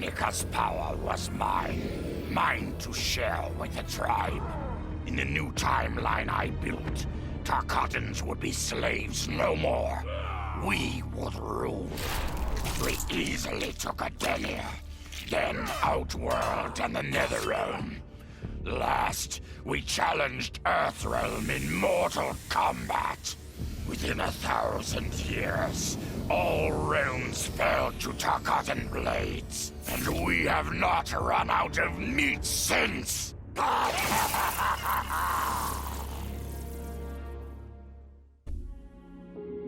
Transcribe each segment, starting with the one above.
Kronika's power was mine. Mine to share with the tribe. In the new timeline I built, Tarkatans would be slaves no more. We would rule. We easily took Adenir, then Outworld and the Netherrealm. Last, we challenged Earthrealm in mortal combat. Within 1,000 years, all realms fell to Tarkatan blades, and we have not run out of meat since!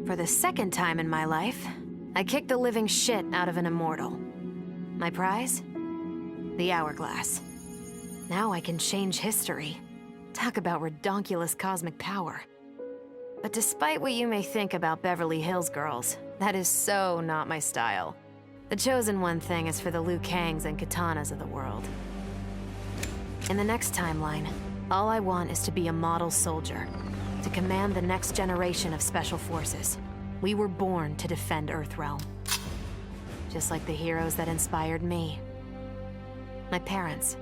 For the second time in my life, I kicked the living shit out of an immortal. My prize? The Hourglass. Now I can change history. Talk about redonkulous cosmic power. But despite what you may think about Beverly Hills girls, that is so not my style. The chosen one thing is for the Liu Kangs and Katanas of the world. In the next timeline, all I want is to be a model soldier, to command the next generation of special forces. We were born to defend Earthrealm. Just like the heroes that inspired me. My parents.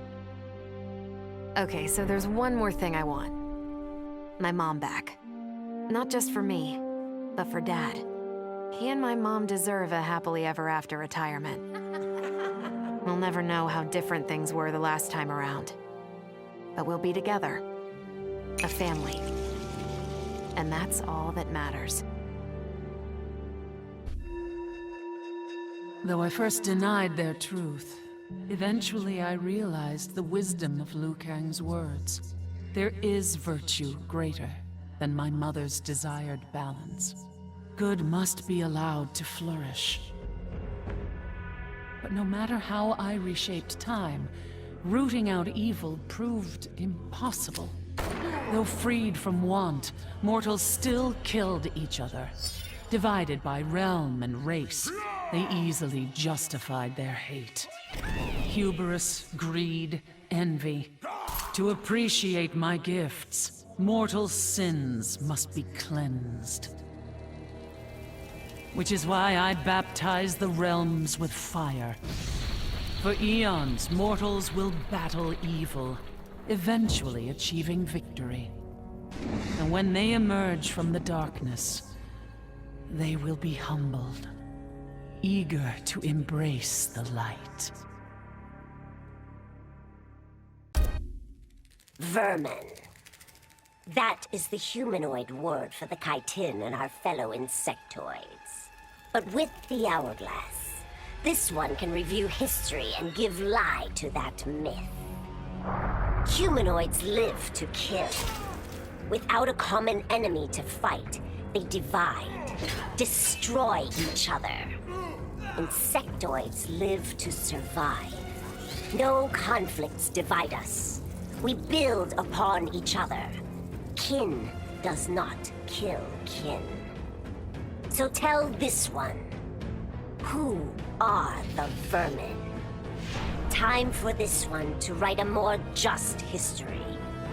Okay, so there's one more thing I want. My mom back. Not just for me, but for Dad. He and my mom deserve a happily ever after retirement. We'll never know how different things were the last time around. But we'll be together. A family. And that's all that matters. Though I first denied their truth, eventually I realized the wisdom of Liu Kang's words. There is virtue greater than my mother's desired balance. Good must be allowed to flourish. But no matter how I reshaped time, rooting out evil proved impossible. Though freed from want, mortals still killed each other. Divided by realm and race, they easily justified their hate. Hubris, greed, envy. To appreciate my gifts, mortal sins must be cleansed. Which is why I baptize the realms with fire. For eons, mortals will battle evil, eventually achieving victory. And when they emerge from the darkness, they will be humbled, eager to embrace the light. Vermin. That is the humanoid word for the chitin and our fellow insectoids. But with the Hourglass, this one can review history and give lie to that myth. Humanoids live to kill. Without a common enemy to fight, they divide, destroy each other. Insectoids live to survive. No conflicts divide us. We build upon each other. Kin does not kill kin. So tell this one, who are the vermin? Time for this one to write a more just history.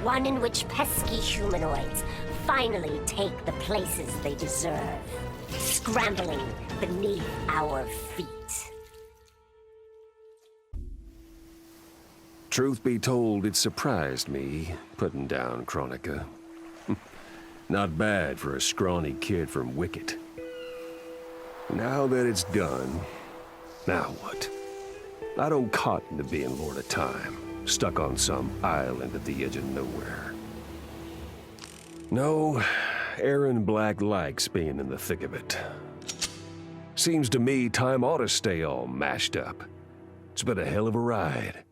One in which pesky humanoids finally take the places they deserve, scrambling beneath our feet. Truth be told, it surprised me, putting down Kronika. Not bad for a scrawny kid from Wicket. Now that it's done, now what? I don't cotton to being Lord of Time, stuck on some island at the edge of nowhere. No, Aaron Black likes being in the thick of it. Seems to me time ought to stay all mashed up. It's been a hell of a ride.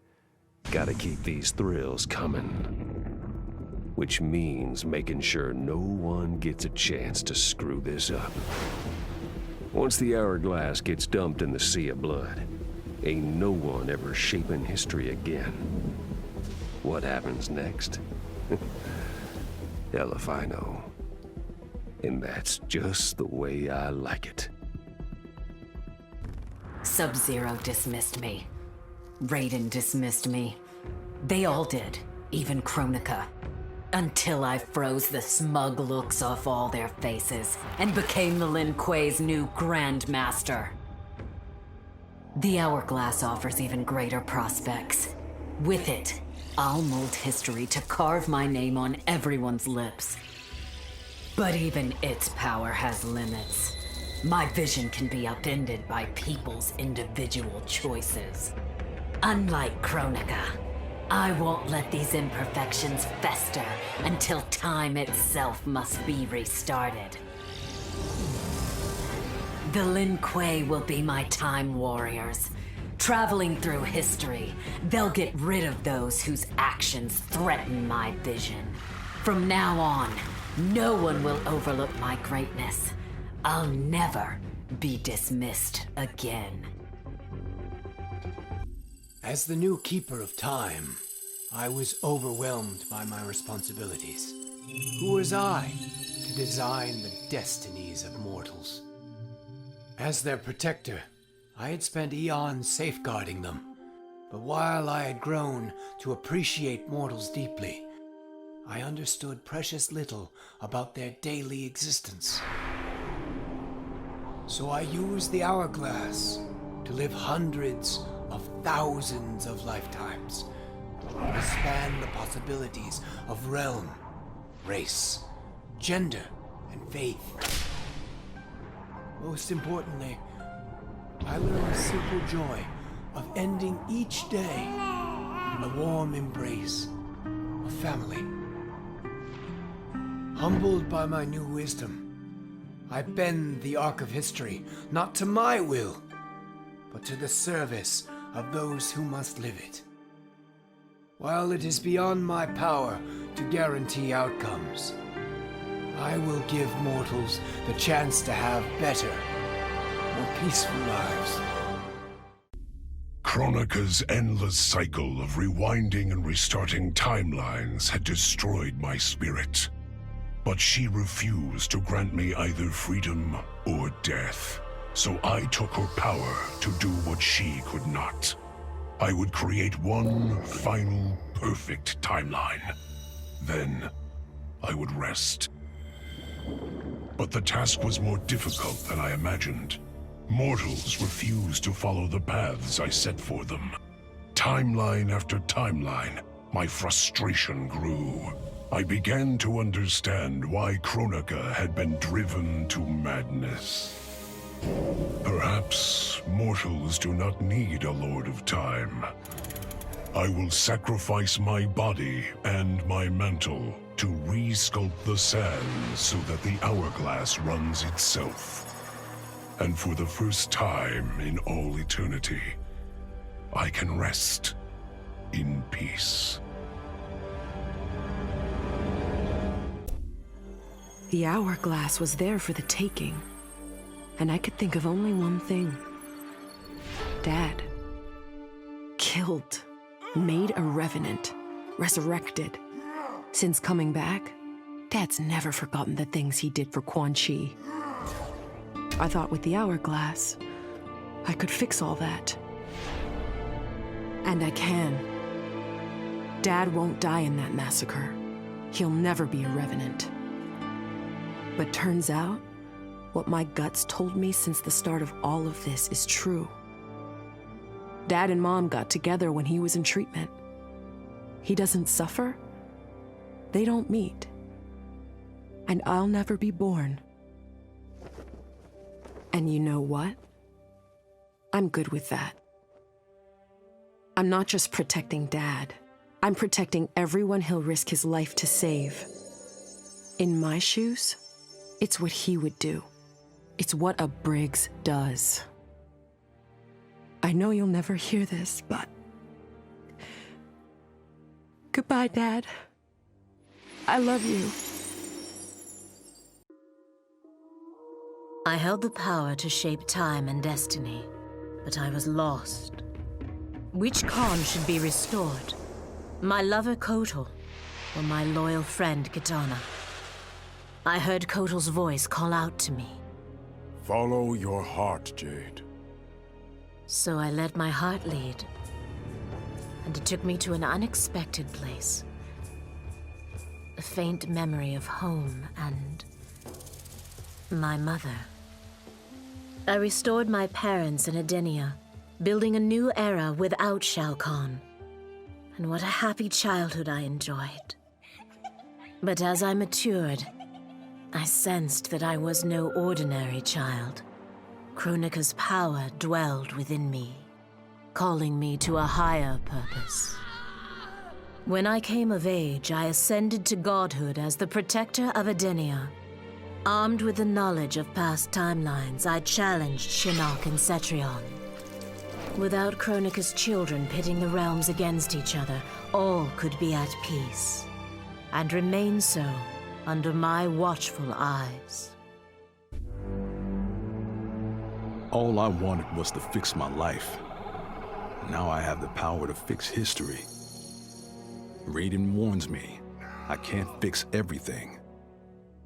Gotta keep these thrills coming. Which means making sure no one gets a chance to screw this up. Once the Hourglass gets dumped in the sea of blood, ain't no one ever shaping history again. What happens next? Hell if I know. And that's just the way I like it. Sub-Zero dismissed me. Raiden dismissed me. They all did, even Kronika. Until I froze the smug looks off all their faces and became the Lin Kuei's new Grandmaster. The Hourglass offers even greater prospects. With it, I'll mold history to carve my name on everyone's lips. But even its power has limits. My vision can be upended by people's individual choices. Unlike Kronika, I won't let these imperfections fester until time itself must be restarted. The Lin Kuei will be my time warriors. Traveling through history, they'll get rid of those whose actions threaten my vision. From now on, no one will overlook my greatness. I'll never be dismissed again. As the new Keeper of Time, I was overwhelmed by my responsibilities. Who was I to design the destinies of mortals? As their protector, I had spent eons safeguarding them. But while I had grown to appreciate mortals deeply, I understood precious little about their daily existence. So I used the Hourglass to live hundreds of thousands of lifetimes, to span the possibilities of realm, race, gender, and faith. Most importantly, I learned the simple joy of ending each day in a warm embrace of family. Humbled by my new wisdom, I bend the arc of history not to my will, but to the service of those who must live it. While it is beyond my power to guarantee outcomes, I will give mortals the chance to have better, more peaceful lives. Kronika's endless cycle of rewinding and restarting timelines had destroyed my spirit. But she refused to grant me either freedom or death. So I took her power to do what she could not. I would create one final, perfect timeline. Then I would rest. But the task was more difficult than I imagined. Mortals refused to follow the paths I set for them. Timeline after timeline, my frustration grew. I began to understand why Kronika had been driven to madness. Perhaps mortals do not need a Lord of Time. I will sacrifice my body and my mantle to re-sculpt the sands so that the Hourglass runs itself. And for the first time in all eternity, I can rest in peace. The Hourglass was there for the taking, and I could think of only one thing. Dad. Killed. Made a revenant. Resurrected. Since coming back, Dad's never forgotten the things he did for Quan Chi. I thought with the Hourglass, I could fix all that. And I can. Dad won't die in that massacre. He'll never be a revenant. But turns out, what my guts told me since the start of all of this is true. Dad and Mom got together when he was in treatment. He doesn't suffer. They don't meet. And I'll never be born. And you know what? I'm good with that. I'm not just protecting Dad. I'm protecting everyone he'll risk his life to save. In my shoes, it's what he would do. It's what a Briggs does. I know you'll never hear this, but... Goodbye, Dad. I love you. I held the power to shape time and destiny, but I was lost. Which Khan should be restored? My lover Kotal, or my loyal friend Kitana? I heard Kotal's voice call out to me. Follow your heart, Jade. So I let my heart lead, and it took me to an unexpected place. A faint memory of home and my mother. I restored my parents in Edenia, building a new era without Shao Kahn. And what a happy childhood I enjoyed. But as I matured, I sensed that I was no ordinary child. Kronika's power dwelled within me, calling me to a higher purpose. When I came of age, I ascended to godhood as the protector of Edenia. Armed with the knowledge of past timelines, I challenged Shinnok and Cetrion. Without Kronika's children pitting the realms against each other, all could be at peace, and remain so under my watchful eyes. All I wanted was to fix my life. Now I have the power to fix history. Raiden warns me, I can't fix everything.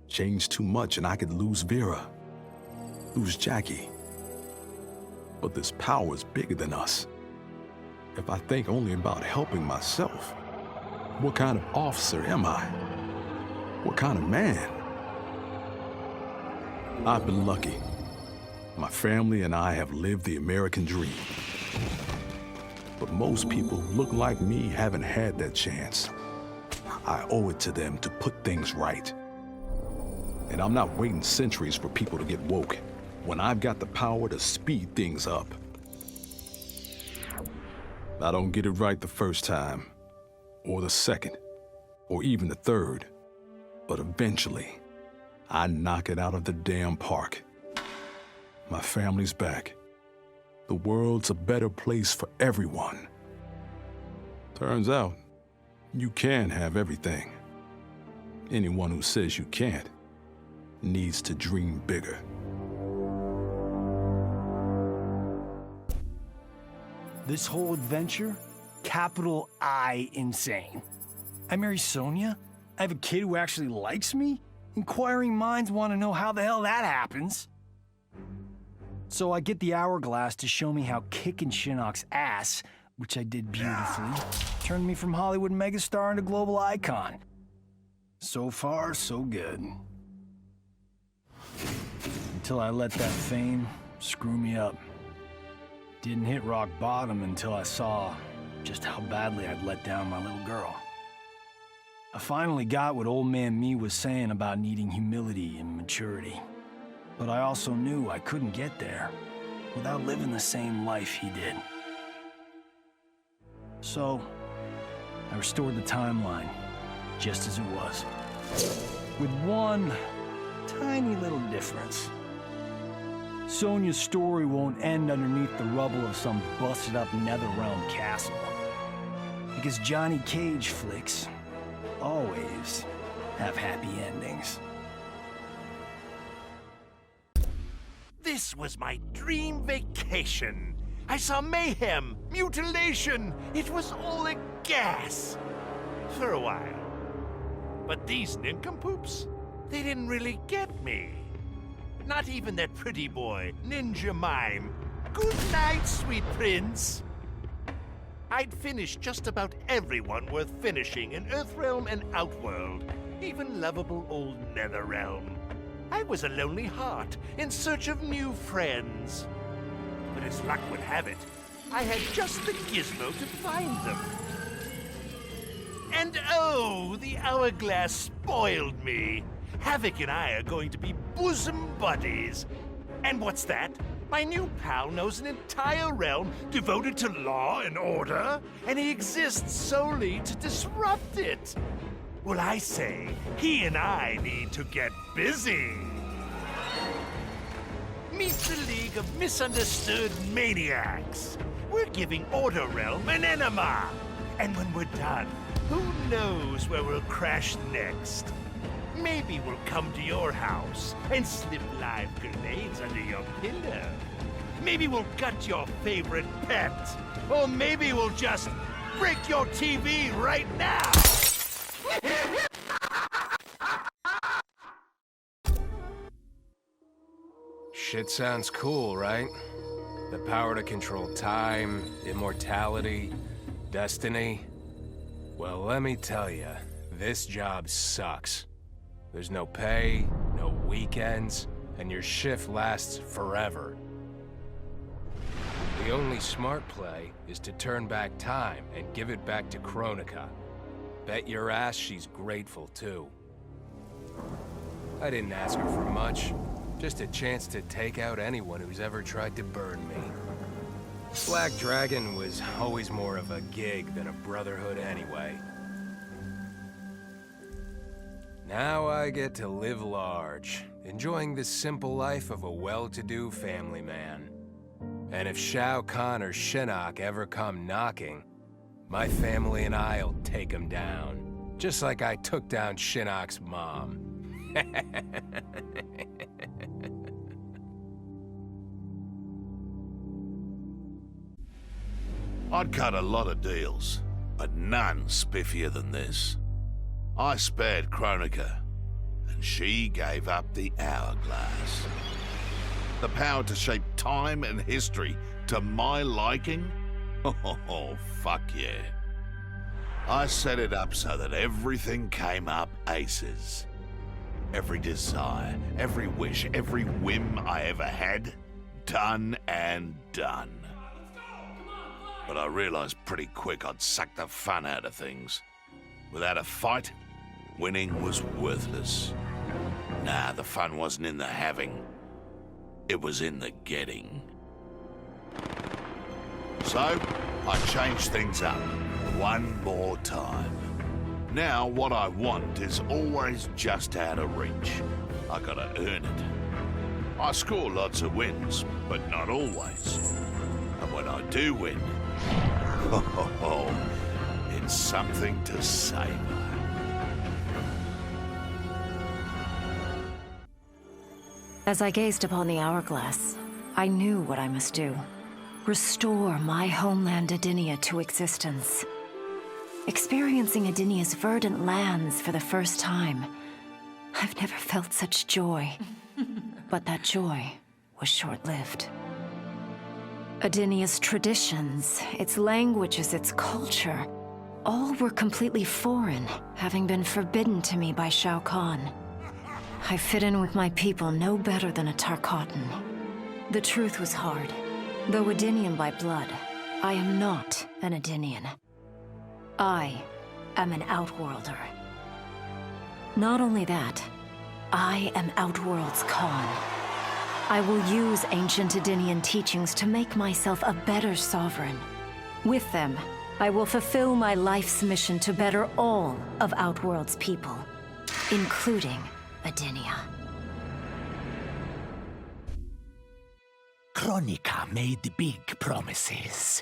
Change too much and I could lose Vera, lose Jackie. But this power is bigger than us. If I think only about helping myself, what kind of officer am I? What kind of man? I've been lucky. My family and I have lived the American dream. But most people who look like me haven't had that chance. I owe it to them to put things right. And I'm not waiting centuries for people to get woke when I've got the power to speed things up. I don't get it right the first time, or the second, or even the third. But eventually, I knock it out of the damn park. My family's back. The world's a better place for everyone. Turns out, you can have everything. Anyone who says you can't needs to dream bigger. This whole adventure, capital I insane. I marry Sonya? I have a kid who actually likes me? Inquiring minds want to know how the hell that happens. So I get the hourglass to show me how kicking Shinnok's ass, which I did beautifully, turned me from Hollywood megastar into global icon. So far, so good. Until I let that fame screw me up. Didn't hit rock bottom until I saw just how badly I'd let down my little girl. I finally got what old man me was saying about needing humility and maturity. But I also knew I couldn't get there without living the same life he did. So, I restored the timeline, just as it was. With one tiny little difference. Sonya's story won't end underneath the rubble of some busted-up Netherrealm castle. Because Johnny Cage flicks always have happy endings. This was my dream vacation. I saw mayhem, mutilation. It was all a gas. For a while. But these nincompoops, they didn't really get me. Not even that pretty boy, Ninja Mime. Good night, sweet prince. I'd finished just about everyone worth finishing in Earthrealm and Outworld, even lovable old Netherrealm. I was a lonely heart in search of new friends. But as luck would have it, I had just the gizmo to find them. And oh, the hourglass spoiled me. Havoc and I are going to be bosom buddies. And what's that? My new pal knows an entire realm devoted to law and order, and he exists solely to disrupt it. Well, I say, he and I need to get busy. Meet the League of Misunderstood Maniacs. We're giving Order Realm an enema. And when we're done, who knows where we'll crash next? Maybe we'll come to your house and slip live grenades under your pillow. Maybe we'll gut your favorite pet. Or maybe we'll just break your TV right now. Shit sounds cool, right? The power to control time, immortality, destiny. Well, let me tell you, this job sucks. There's no pay, no weekends, and your shift lasts forever. The The only smart play is to turn back time and give it back to Kronika. Bet your ass she's grateful, too. I didn't ask her for much. Just a chance to take out anyone who's ever tried to burn me. Black Dragon was always more of a gig than a brotherhood anyway. Now I get to live large, enjoying the simple life of a well-to-do family man. And if Shao Kahn or Shinnok ever come knocking, my family and I'll take them down. Just like I took down Shinnok's mom. I'd cut a lot of deals, but none spiffier than this. I spared Kronika, and she gave up the hourglass. The power to shape time and history to my liking? Oh, fuck yeah. I set it up so that everything came up aces. Every desire, every wish, every whim I ever had, done and done. But I realized pretty quick I'd suck the fun out of things. Without a fight, winning was worthless. Nah, the fun wasn't in the having. It was in the getting. So, I changed things up one more time. Now, what I want is always just out of reach. I gotta earn it. I score lots of wins, but not always. And when I do win, it's something to savor. As I gazed upon the hourglass, I knew what I must do. Restore my homeland Adinia to existence. Experiencing Adinia's verdant lands for the first time, I've never felt such joy. But that joy was short-lived. Adinia's traditions, its languages, its culture, all were completely foreign, having been forbidden to me by Shao Kahn. I fit in with my people no better than a Tarkatan. The truth was hard. Though Adinian by blood, I am not an Adinian. I am an Outworlder. Not only that, I am Outworld's Khan. I will use ancient Adinian teachings to make myself a better sovereign. With them, I will fulfill my life's mission to better all of Outworld's people, including Adinia. Kronika made big promises.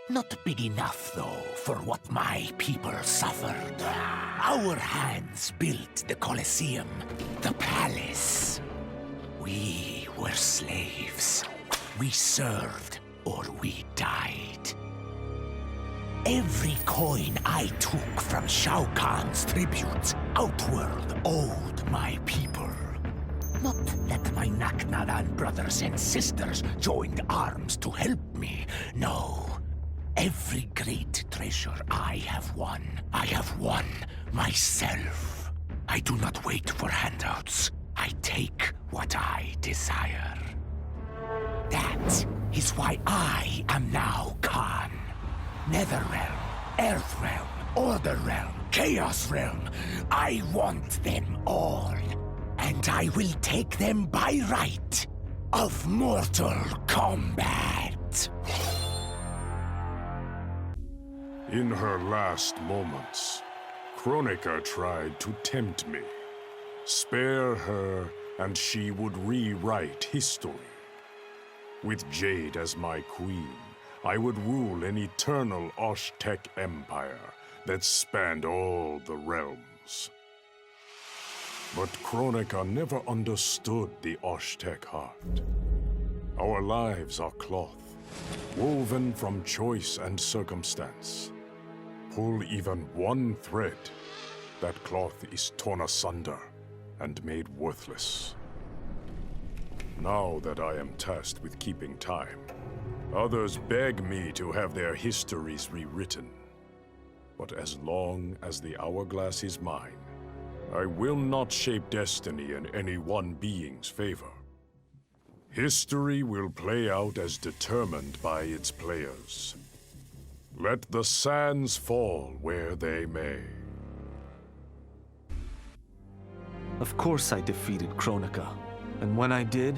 Not big enough, though, for what my people suffered. Our hands built the Colosseum, the palace. We were slaves. We served or we died. Every coin I took from Shao Kahn's tributes, Outworld owed my people. Not that my Naknaran brothers and sisters joined arms to help me, no. Every great treasure I have won myself. I do not wait for handouts. I take what I desire. That is why I am now Khan. Netherrealm, Earthrealm, Order Realm, Chaos Realm. I want them all. And I will take them by right of Mortal Kombat. In her last moments, Kronika tried to tempt me. Spare her, and she would rewrite history. With Jade as my queen, I would rule an eternal Osh-Tech empire that spanned all the realms. But Kronika never understood the Osh-Tech heart. Our lives are cloth, woven from choice and circumstance. Pull even one thread, that cloth is torn asunder and made worthless. Now that I am tasked with keeping time, others beg me to have their histories rewritten. But as long as the hourglass is mine, I will not shape destiny in any one being's favor. History will play out as determined by its players. Let the sands fall where they may. Of course I defeated Kronika, and when I did,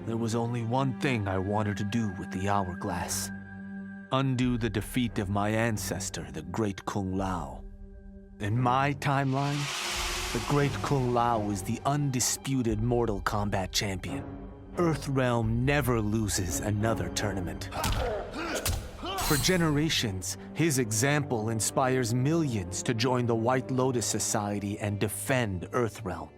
there was only one thing I wanted to do with the hourglass. Undo the defeat of my ancestor, the Great Kung Lao. In my timeline, the Great Kung Lao is the undisputed Mortal Kombat champion. Earthrealm never loses another tournament. For generations, his example inspires millions to join the White Lotus Society and defend Earthrealm.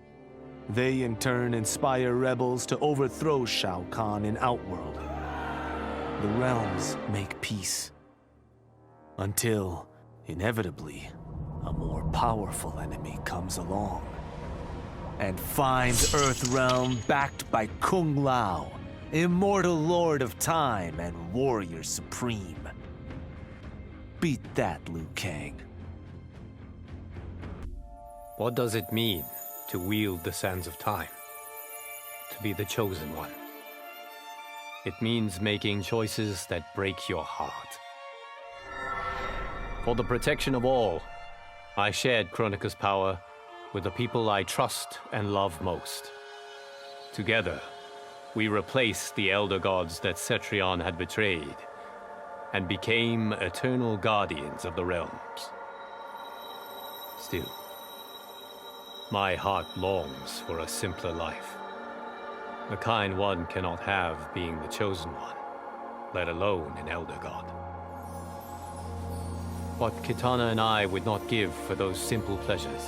They in turn inspire rebels to overthrow Shao Kahn in Outworld. The realms make peace. Until, inevitably, a more powerful enemy comes along and finds Earthrealm backed by Kung Lao, immortal lord of time and warrior supreme. Beat that, Liu Kang. What does it mean to wield the sands of time? To be the chosen one? It means making choices that break your heart. For the protection of all, I shared Kronika's power with the people I trust and love most. Together, we replaced the elder gods that Cetrion had betrayed, and became eternal guardians of the realms. Still, my heart longs for a simpler life. The kind one cannot have being the chosen one, let alone an elder god. What Kitana and I would not give for those simple pleasures.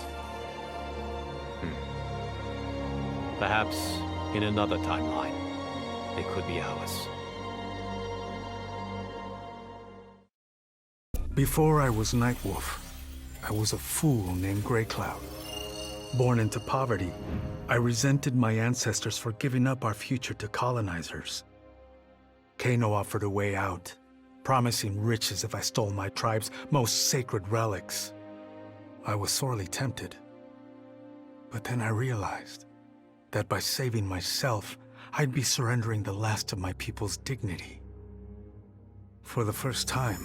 Perhaps in another timeline, they could be ours. Before I was Nightwolf, I was a fool named Grey Cloud. Born into poverty, I resented my ancestors for giving up our future to colonizers. Kano offered a way out, promising riches if I stole my tribe's most sacred relics. I was sorely tempted. But then I realized that by saving myself, I'd be surrendering the last of my people's dignity. For the first time,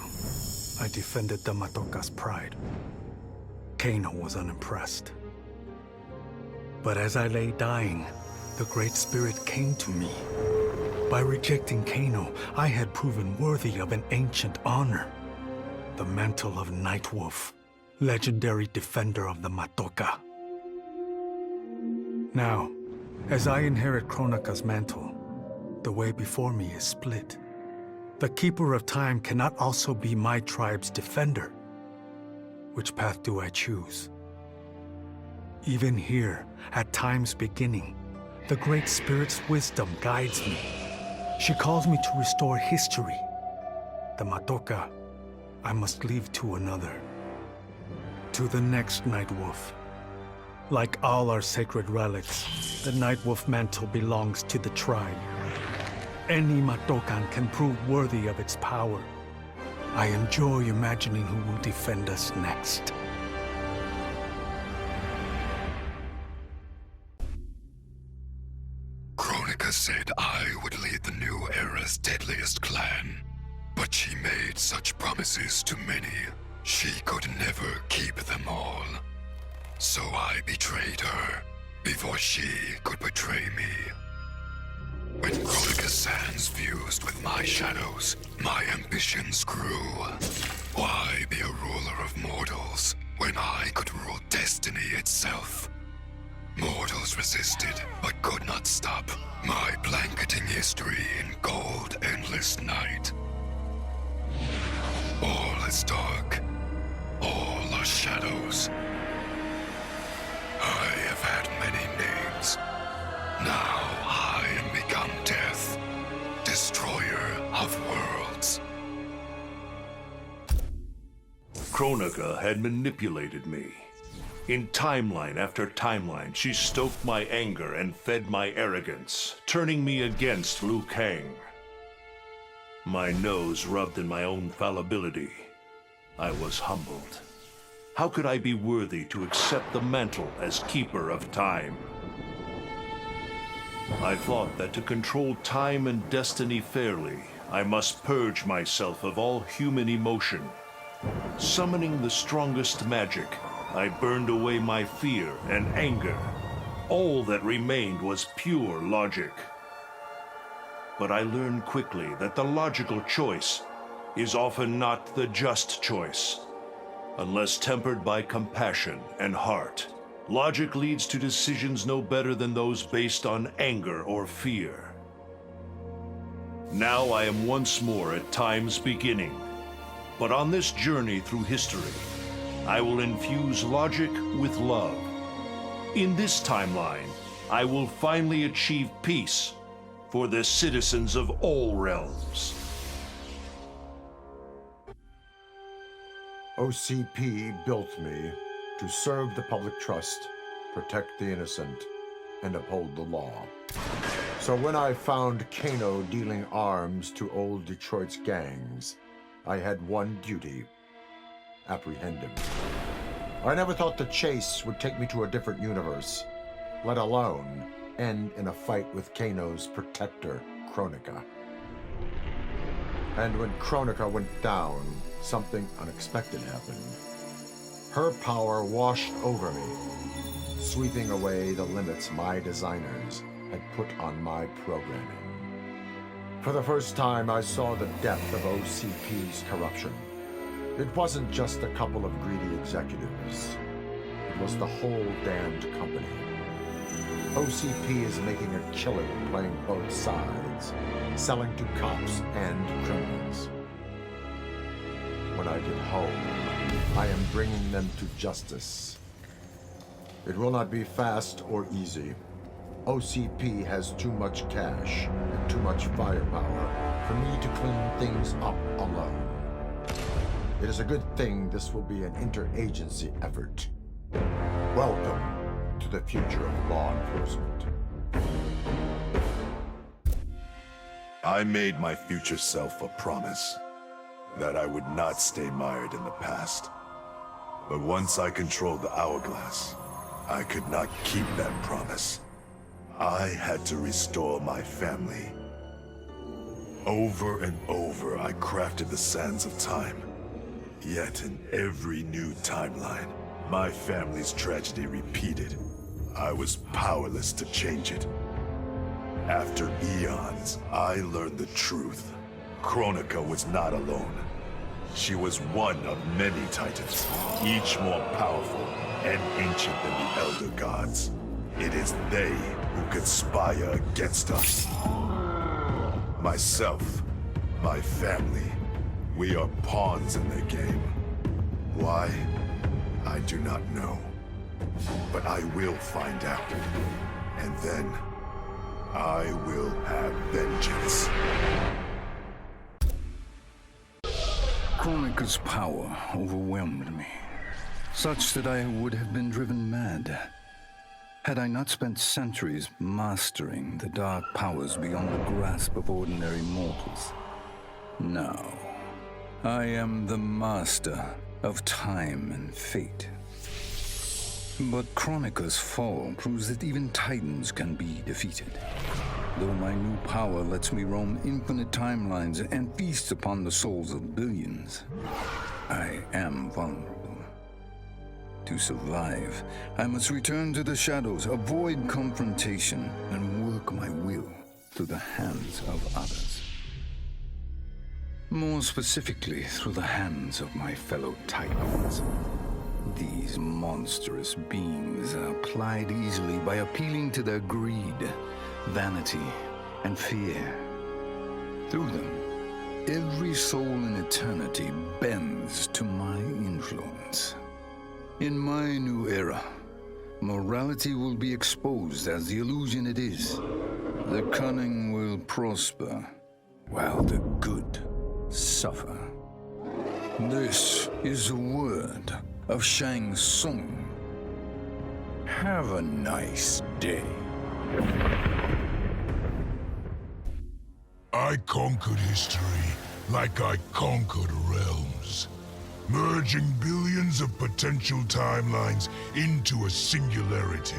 I defended the Matoka's pride. Kano was unimpressed. But as I lay dying, the Great Spirit came to me. By rejecting Kano, I had proven worthy of an ancient honor. The mantle of Nightwolf, legendary defender of the Matoka. Now, as I inherit Kronika's mantle, the way before me is split. The Keeper of Time cannot also be my tribe's defender. Which path do I choose? Even here, at time's beginning, the Great Spirit's wisdom guides me. She calls me to restore history. The Matoka, I must leave to another. To the next Nightwolf. Like all our sacred relics, the Nightwolf mantle belongs to the tribe. Any Matokan can prove worthy of its power. I enjoy imagining who will defend us next. Kronika said I would lead the new era's deadliest clan. But she made such promises to many, she could never keep them all. So I betrayed her, before she could betray me. When Kronika's sands fused with my shadows, my ambitions grew. Why be a ruler of mortals, when I could rule destiny itself? Mortals resisted, but could not stop my blanketing history in cold, endless night. All is dark. All are shadows. I have had many names. Now I am become death, destroyer of worlds. Kronika had manipulated me. In timeline after timeline, she stoked my anger and fed my arrogance, turning me against Liu Kang. My nose rubbed in my own fallibility. I was humbled. How could I be worthy to accept the mantle as Keeper of Time? I thought that to control time and destiny fairly, I must purge myself of all human emotion. Summoning the strongest magic, I burned away my fear and anger. All that remained was pure logic. But I learned quickly that the logical choice is often not the just choice. Unless tempered by compassion and heart, logic leads to decisions no better than those based on anger or fear. Now I am once more at time's beginning. But on this journey through history, I will infuse logic with love. In this timeline, I will finally achieve peace for the citizens of all realms. OCP built me to serve the public trust, protect the innocent, and uphold the law. So when I found Kano dealing arms to old Detroit's gangs, I had one duty: apprehend him. I never thought the chase would take me to a different universe, let alone end in a fight with Kano's protector, Kronika. And when Kronika went down, something unexpected happened. Her power washed over me, sweeping away the limits my designers had put on my programming. For the first time, I saw the depth of OCP's corruption. It wasn't just a couple of greedy executives. It was the whole damned company. OCP is making a killing playing both sides, selling to cops and criminals. When I get home, I am bringing them to justice. It will not be fast or easy. OCP has too much cash and too much firepower for me to clean things up alone. It is a good thing this will be an interagency effort. Welcome to the future of law enforcement. I made my future self a promise that I would not stay mired in the past. But once I controlled the hourglass, I could not keep that promise. I had to restore my family. Over and over, I crafted the sands of time. Yet in every new timeline, my family's tragedy repeated. I was powerless to change it. After eons, I learned the truth. Kronika was not alone. She was one of many titans, each more powerful and ancient than the Elder Gods. It is they who conspire against us. Myself, my family, we are pawns in their game. Why? I do not know. But I will find out. And then, I will have vengeance. Kronika's power overwhelmed me, such that I would have been driven mad had I not spent centuries mastering the dark powers beyond the grasp of ordinary mortals. Now, I am the master of time and fate. But Kronika's fall proves that even titans can be defeated. Though my new power lets me roam infinite timelines and feast upon the souls of billions, I am vulnerable. To survive, I must return to the shadows, avoid confrontation, and work my will through the hands of others. More specifically, through the hands of my fellow titans. These monstrous beings are plied easily by appealing to their greed, vanity, and fear. Through them, every soul in eternity bends to my influence. In my new era, morality will be exposed as the illusion it is. The cunning will prosper, while the good suffer. This is the word of Shang Tsung. Have a nice day. I conquered history like I conquered realms, merging billions of potential timelines into a singularity.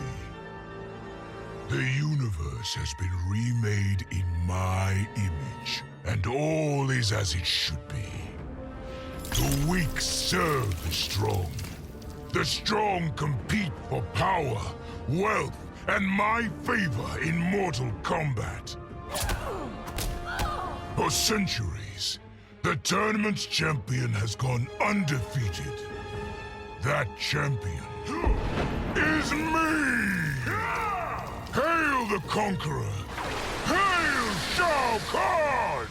The universe has been remade in my image, and all is as it should be. The weak serve the strong. The strong compete for power, wealth, and my favor in mortal combat. For centuries, the tournament's champion has gone undefeated. That champion is me! Hail the Conqueror! Hail Shao Kahn!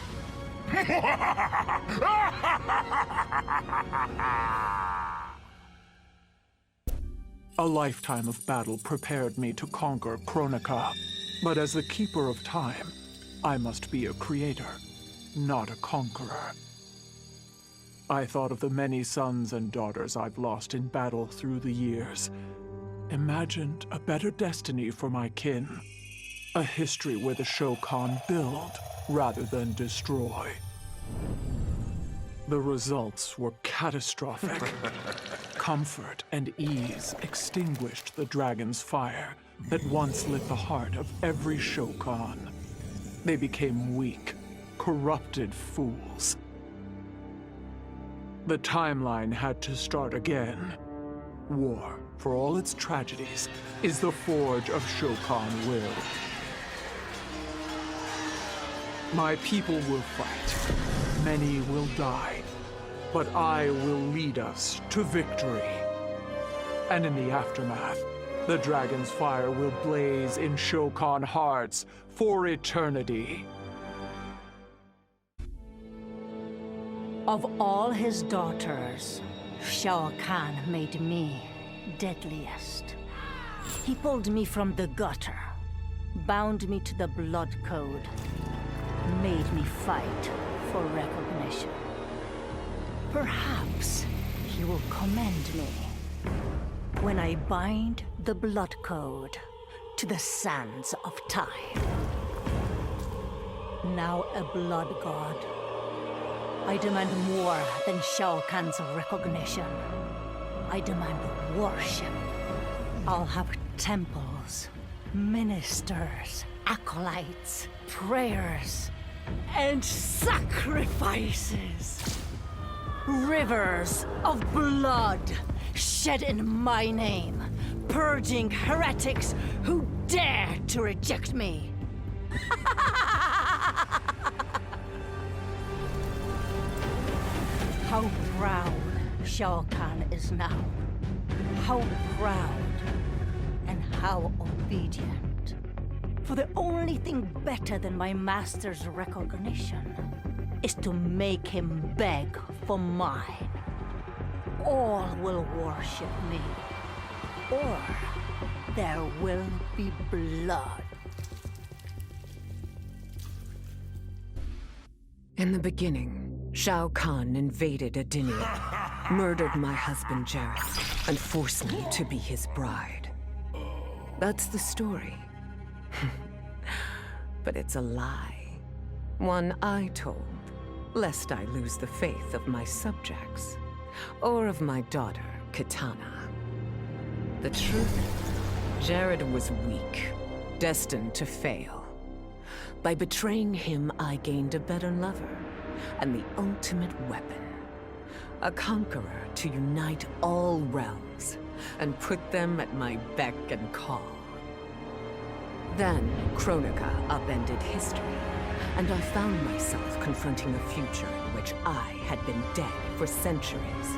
A lifetime of battle prepared me to conquer Kronika. But as the Keeper of Time, I must be a creator, not a conqueror. I thought of the many sons and daughters I've lost in battle through the years. Imagined a better destiny for my kin. A history where the Shokan build rather than destroy. The results were catastrophic. Comfort and ease extinguished the dragon's fire that once lit the heart of every Shokan. They became weak, corrupted fools. The timeline had to start again. War, for all its tragedies, is the forge of Shokan will. My people will fight. Many will die. But I will lead us to victory. And in the aftermath, the dragon's fire will blaze in Shokan hearts for eternity. Of all his daughters, Shao Kahn made me deadliest. He pulled me from the gutter, bound me to the blood code, made me fight for recognition. Perhaps he will commend me when I bind the blood code to the sands of time. Now a blood god, I demand more than Shao Kahn's recognition. I demand worship. I'll have temples, ministers, acolytes, prayers, and sacrifices. Rivers of blood shed in my name, purging heretics who dare to reject me. How proud Shao Kahn is now. How proud and how obedient. For the only thing better than my master's recognition is to make him beg for mine. All will worship me, or there will be blood. In the beginning, Shao Kahn invaded Adinia, murdered my husband Jared, and forced me to be his bride. That's the story. But it's a lie. One I told, lest I lose the faith of my subjects, or of my daughter, Kitana. The truth, Jared was weak, destined to fail. By betraying him, I gained a better lover, and the ultimate weapon. A conqueror to unite all realms, and put them at my beck and call. Then, Kronika upended history, and I found myself confronting a future in which I had been dead for centuries.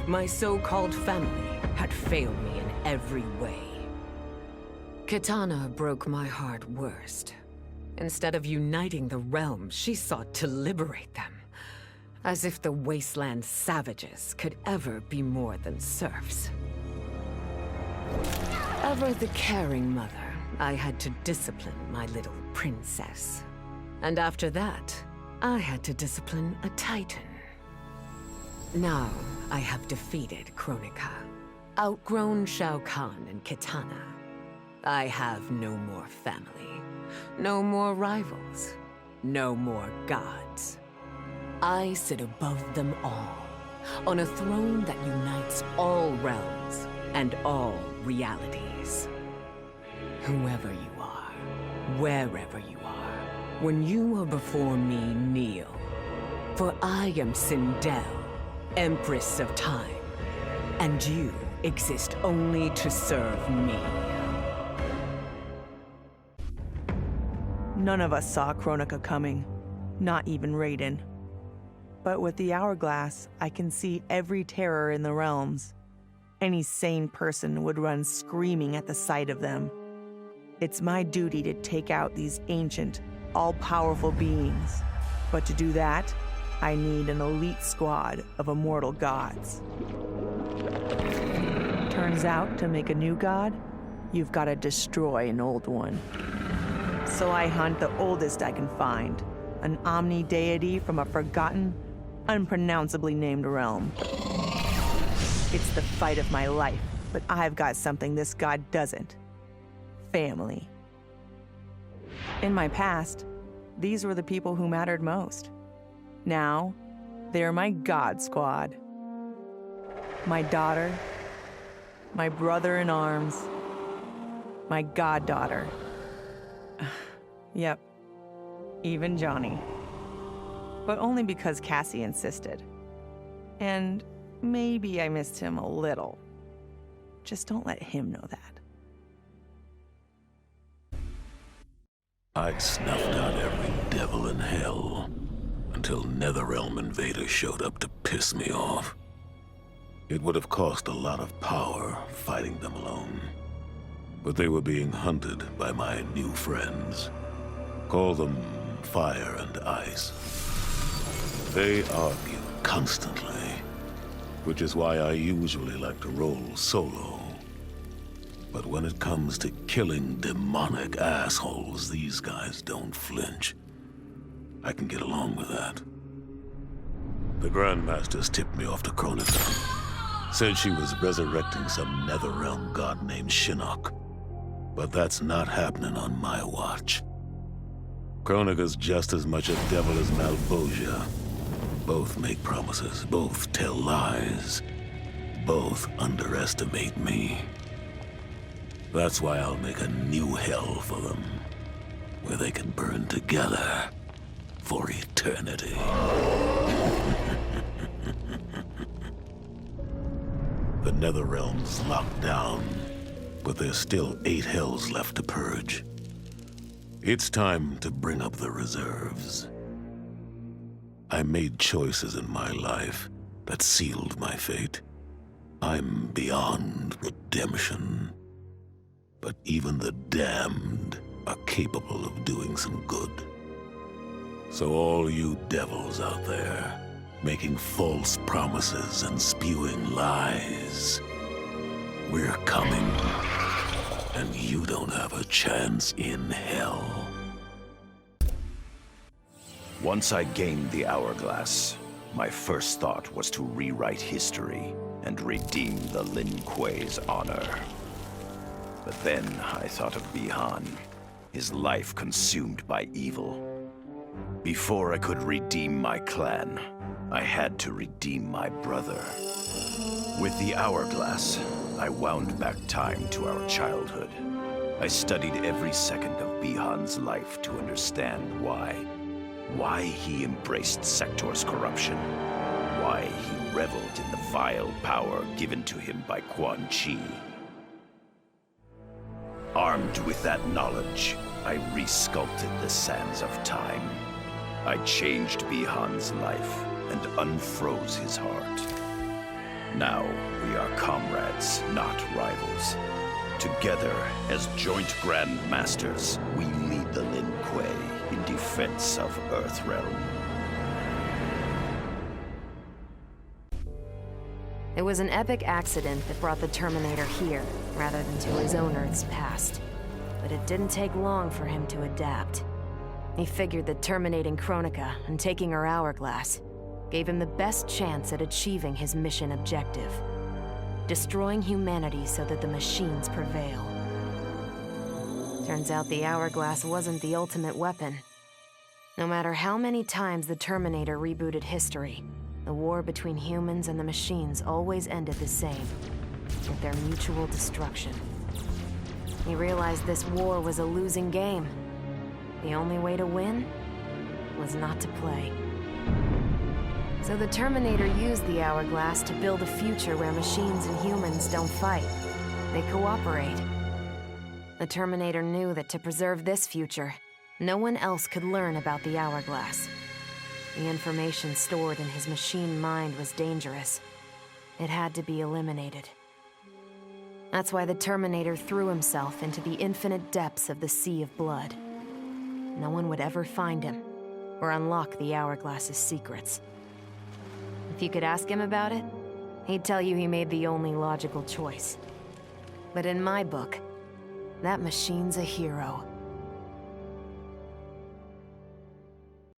My so-called family had failed me in every way. Kitana broke my heart worst. Instead of uniting the realms, she sought to liberate them. As if the wasteland savages could ever be more than serfs. Ever the caring mother, I had to discipline my little princess. And after that, I had to discipline a titan. Now, I have defeated Kronika, outgrown Shao Kahn and Kitana. I have no more family, no more rivals, no more gods. I sit above them all, on a throne that unites all realms and all realities. Whoever you are. wherever you are, when you are before me, kneel. For I am Sindel, Empress of Time, and you exist only to serve me. None of us saw Kronika coming, not even Raiden. But with the hourglass, I can see every terror in the realms. Any sane person would run screaming at the sight of them. It's my duty to take out these ancient, all-powerful beings. But to do that, I need an elite squad of immortal gods. Turns out, to make a new god, you've got to destroy an old one. So I hunt the oldest I can find, an omni-deity from a forgotten, unpronounceably named realm. It's the fight of my life, but I've got something this god doesn't. Family. In my past, these were the people who mattered most. Now, they're my god squad. My daughter, my brother in arms, my goddaughter. Yep, even Johnny. But only because Cassie insisted. And maybe I missed him a little. Just don't let him know that. I'd snuffed out every devil in hell until Netherrealm invaders showed up to piss me off. It would have cost a lot of power fighting them alone. But they were being hunted by my new friends. Call them Fire and Ice. They argue constantly, which is why I usually like to roll solo. But when it comes to killing demonic assholes, these guys don't flinch. I can get along with that. The Grandmasters tipped me off to Kronika. Said she was resurrecting some Netherrealm god named Shinnok. But that's not happening on my watch. Kronika's just as much a devil as Malbosia. Both make promises, both tell lies, both underestimate me. That's why I'll make a new hell for them, where they can burn together for eternity. The Netherrealm's locked down, but there's still 8 hells left to purge. It's time to bring up the reserves. I made choices in my life that sealed my fate. I'm beyond redemption. But even the damned are capable of doing some good. So all you devils out there, making false promises and spewing lies, we're coming. And you don't have a chance in hell. Once I gained the hourglass, my first thought was to rewrite history and redeem the Lin Kuei's honor. But then I thought of Bi-Han, his life consumed by evil. Before I could redeem my clan, I had to redeem my brother. With the hourglass, I wound back time to our childhood. I studied every second of Bi-Han's life to understand why. Why he embraced Sector's corruption. Why he reveled in the vile power given to him by Quan Chi. Armed with that knowledge, I resculpted the sands of time. I changed Bi-Han's life and unfroze his heart. Now we are comrades, not rivals. Together, as joint Grand Masters, we lead the Lin Kuei in defense of Earthrealm. It was an epic accident that brought the Terminator here, rather than to his own Earth's past. But it didn't take long for him to adapt. He figured that terminating Kronika and taking her hourglass gave him the best chance at achieving his mission objective. Destroying humanity so that the machines prevail. Turns out the hourglass wasn't the ultimate weapon. No matter how many times the Terminator rebooted history, the war between humans and the machines always ended the same, with their mutual destruction. He realized this war was a losing game, the only way to win was not to play. So the Terminator used the hourglass to build a future where machines and humans don't fight. They cooperate. The Terminator knew that to preserve this future, no one else could learn about the hourglass. The information stored in his machine mind was dangerous. It had to be eliminated. That's why the Terminator threw himself into the infinite depths of the Sea of Blood. No one would ever find him, or unlock the hourglass's secrets. If you could ask him about it, he'd tell you he made the only logical choice. But in my book, that machine's a hero.